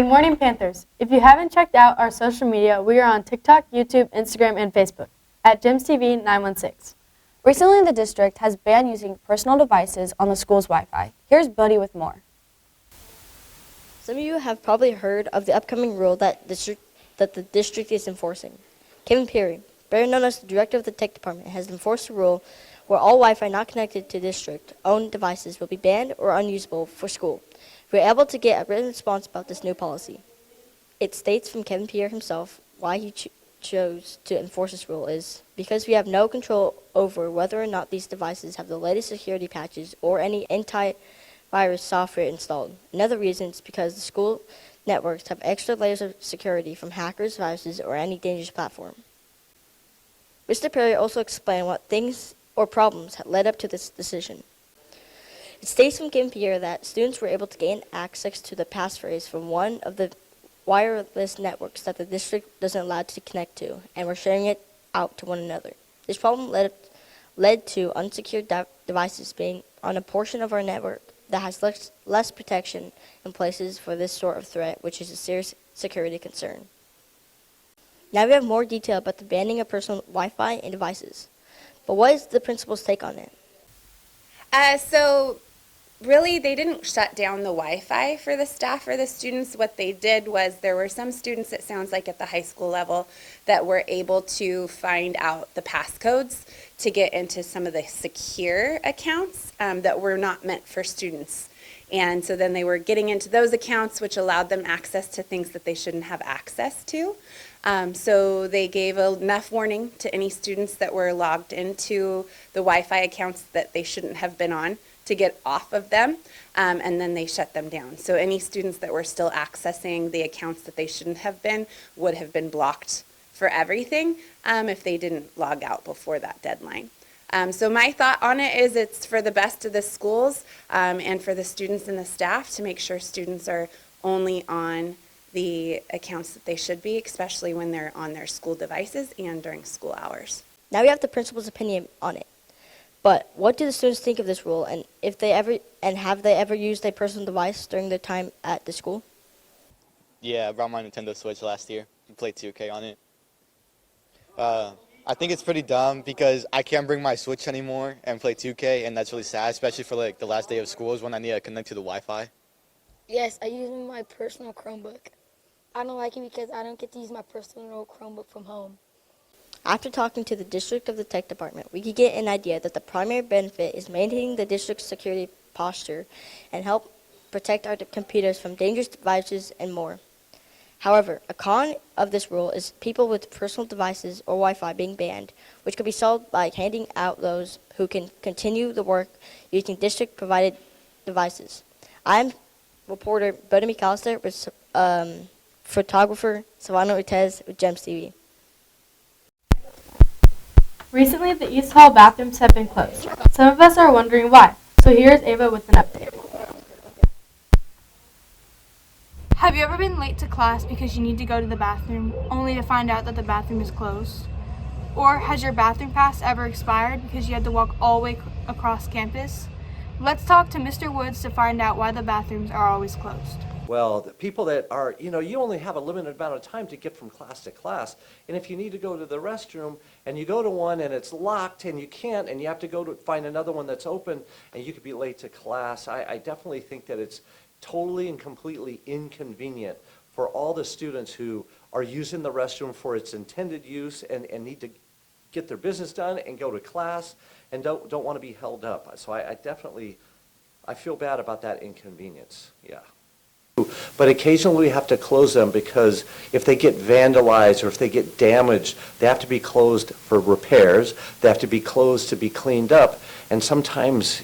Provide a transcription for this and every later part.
Good morning, Panthers. If you haven't checked out our social media, we are on TikTok, YouTube, Instagram, and Facebook at GEMS-TV 916. Recently, the district has banned using personal devices on the school's Wi-Fi. Here's Buddy with more. Some of you have probably heard of the upcoming rule that the district is enforcing. Kevin Peary, better known as the director of the tech department, has enforced a rule where all Wi-Fi not connected to district-owned devices will be banned or unusable for school. We were able to get a written response about this new policy. It states from Kevin Peary himself why he chose to enforce this rule is because we have no control over whether or not these devices have the latest security patches or any antivirus software installed. Another reason is because the school networks have extra layers of security from hackers, viruses, or any dangerous platform. Mr. Perry also explained what things or problems had led up to this decision. It states from Kevin Peary that students were able to gain access to the passphrase from one of the wireless networks that the district doesn't allow to connect to, and were sharing it out to one another. This problem led to unsecured devices being on a portion of our network that has less protection in places for this sort of threat, which is a serious security concern. Now we have more detail about the banning of personal Wi-Fi and devices. But what is the principal's take on it? So really, they didn't shut down the Wi-Fi for the staff or the students. What they did was there were some students, it sounds like at the high school level, that were able to find out the passcodes to get into some of the secure accounts that were not meant for students. And so then they were getting into those accounts, which allowed them access to things that they shouldn't have access to. So they gave enough warning to any students that were logged into the Wi-Fi accounts that they shouldn't have been on to get off of them, and then they shut them down. So any students that were still accessing the accounts that they shouldn't have been would have been blocked for everything if they didn't log out before that deadline. So my thought on it is it's for the best of the schools and for the students and the staff to make sure students are only on the accounts that they should be, especially when they're on their school devices and during school hours. Now we have the principal's opinion on it. But what do the students think of this rule, and have they ever used a personal device during their time at the school? Yeah, I brought my Nintendo Switch last year and played 2K on it. I think it's pretty dumb because I can't bring my Switch anymore and play 2K, and that's really sad, especially for like the last day of school is when I need to connect to the Wi-Fi. Yes, I use my personal Chromebook. I don't like it because I don't get to use my personal Chromebook from home. After talking to the district of the tech department, we could get an idea that the primary benefit is maintaining the district's security posture and help protect our computers from dangerous devices and more. However, a con of this rule is people with personal devices or Wi-Fi being banned, which could be solved by handing out those who can continue the work using district-provided devices. I'm reporter Buddy McAllister with photographer Savannah Ortez with GEMS-TV. Recently, the East Hall bathrooms have been closed. Some of us are wondering why, so here's Ava with an update. Have you ever been late to class because you need to go to the bathroom, only to find out that the bathroom is closed? Or has your bathroom pass ever expired because you had to walk all the way across campus? Let's talk to Mr. Woods to find out why the bathrooms are always closed. Well, the people that are, you only have a limited amount of time to get from class to class. And if you need to go to the restroom and you go to one and it's locked and you can't and you have to go to find another one that's open and you could be late to class, I definitely think that it's totally and completely inconvenient for all the students who are using the restroom for its intended use and need to get their business done and go to class and don't want to be held up. So I feel bad about that inconvenience, yeah. But occasionally we have to close them because if they get vandalized or if they get damaged, they have to be closed for repairs. They have to be closed to be cleaned up. And sometimes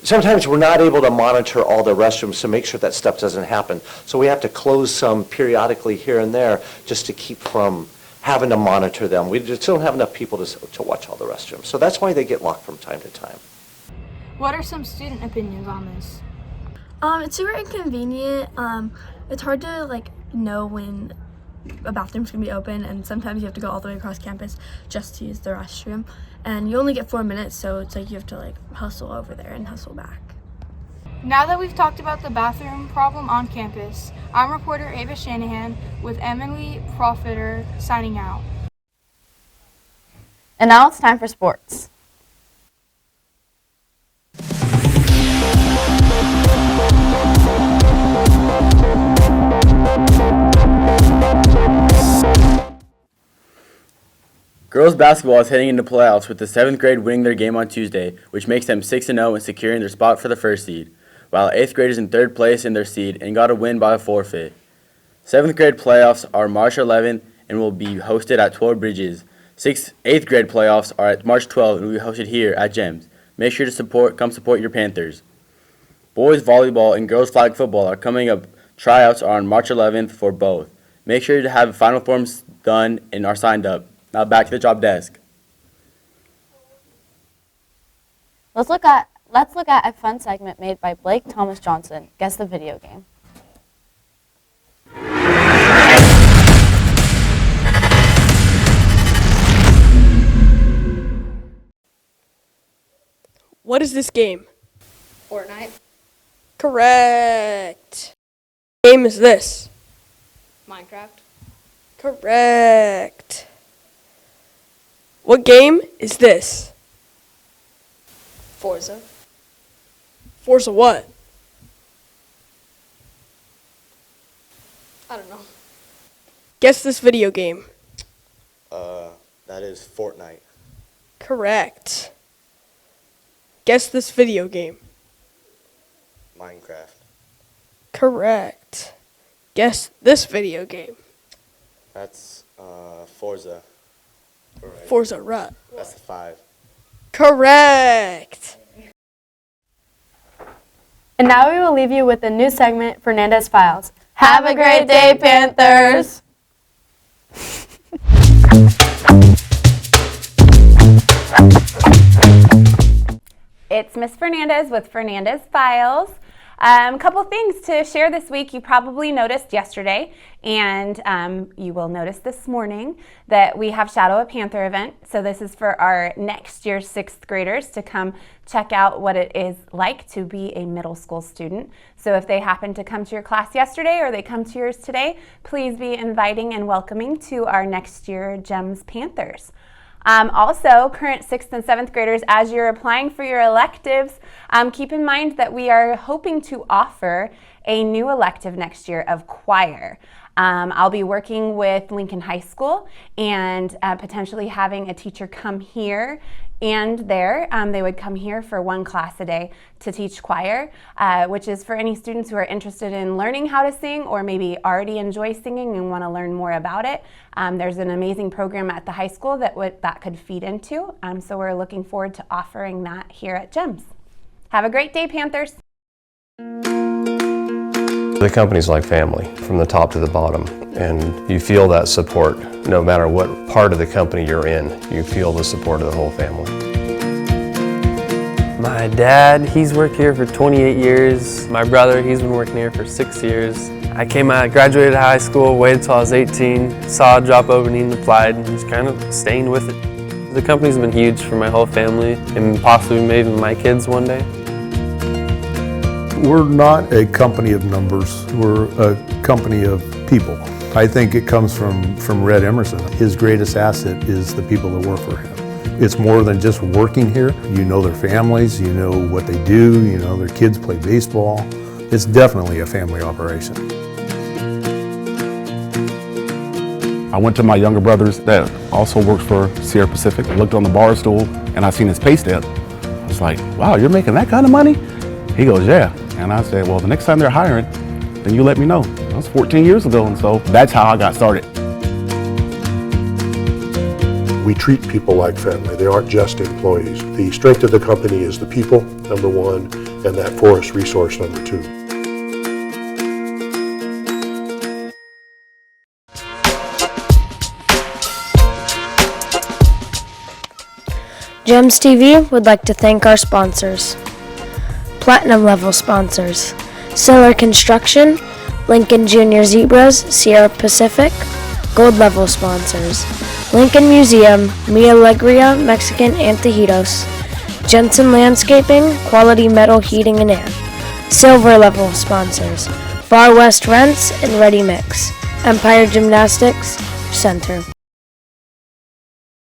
sometimes we're not able to monitor all the restrooms to make sure that stuff doesn't happen. So we have to close some periodically here and there just to keep from having to monitor them. We just don't have enough people to watch all the restrooms. So that's why they get locked from time to time. What are some student opinions on this? It's super inconvenient. It's hard to know when a bathroom's gonna be open, and sometimes you have to go all the way across campus just to use the restroom. And you only get 4 minutes, so it's you have to hustle over there and hustle back. Now that we've talked about the bathroom problem on campus, I'm reporter Ava Shanahan with Emily Profiter signing out. And now it's time for sports. Girls basketball is heading into playoffs with the 7th grade winning their game on Tuesday, which makes them 6-0 and securing their spot for the first seed, while 8th graders in 3rd place in their seed and got a win by a forfeit. 7th grade playoffs are March 11th and will be hosted at 12 Bridges. 8th grade playoffs are at March 12th and will be hosted here at GEMS. Make sure to come support your Panthers. Boys volleyball and girls flag football are coming up. Tryouts are on March 11th for both. Make sure to have final forms done and are signed up. Now back to the job desk. Let's look at a fun segment made by Blake Thomas Johnson. Guess the video game. What is this game? Fortnite. Correct. What game is this? Minecraft. Correct. What game is this? Forza. Forza what? I don't know. Guess this video game. That is Fortnite. Correct. Guess this video game. Minecraft. Correct. Guess this video game. That's Forza. Correct. Forza Rut. That's the 5. Correct. And now we will leave you with a new segment, Fernandez Files. Have a great day, Panthers! It's Miss Fernandez with Fernandez Files. A couple things to share this week. You probably noticed yesterday, and you will notice this morning, that we have Shadow a Panther event. So this is for our next year's 6th graders to come check out what it is like to be a middle school student. So if they happen to come to your class yesterday or they come to yours today, please be inviting and welcoming to our next year GEMS Panthers. Also, current 6th and 7th graders, as you're applying for your electives, keep in mind that we are hoping to offer a new elective next year of choir. I'll be working with Lincoln High School and potentially having a teacher come here and there. They would come here for one class a day to teach choir, which is for any students who are interested in learning how to sing or maybe already enjoy singing and want to learn more about it. There's an amazing program at the high school that could feed into, so we're looking forward to offering that here at GEMS. Have a great day, Panthers. The company's like family from the top to the bottom, and you feel that support no matter what part of the company you're in. You feel the support of the whole family. My dad, he's worked here for 28 years. My brother, he's been working here for 6 years. I graduated high school, waited till I was 18, saw a job opening, applied, and just kind of staying with it. The company's been huge for my whole family and possibly maybe my kids one day. We're not a company of numbers, we're a company of people. I think it comes from Red Emerson. His greatest asset is the people that work for him. It's more than just working here. You know their families, you know what they do, you know their kids play baseball. It's definitely a family operation. I went to my younger brother's that also works for Sierra Pacific. I looked on the bar stool and I seen his pay stub. I was like, wow, you're making that kind of money? He goes, yeah. And I said, well, the next time they're hiring, then you let me know. That was 14 years ago, and so that's how I got started. We treat people like family. They aren't just employees. The strength of the company is the people, number one, and that forest resource, number two. GEMS TV would like to thank our sponsors. Platinum level sponsors: Solar Construction, Lincoln Junior Zebras, Sierra Pacific. Gold level sponsors: Lincoln Museum, Mi Alegria Mexican Antojitos, Jensen Landscaping, Quality Metal Heating and Air. Silver level sponsors: Far West Rents and Ready Mix, Empire Gymnastics Center.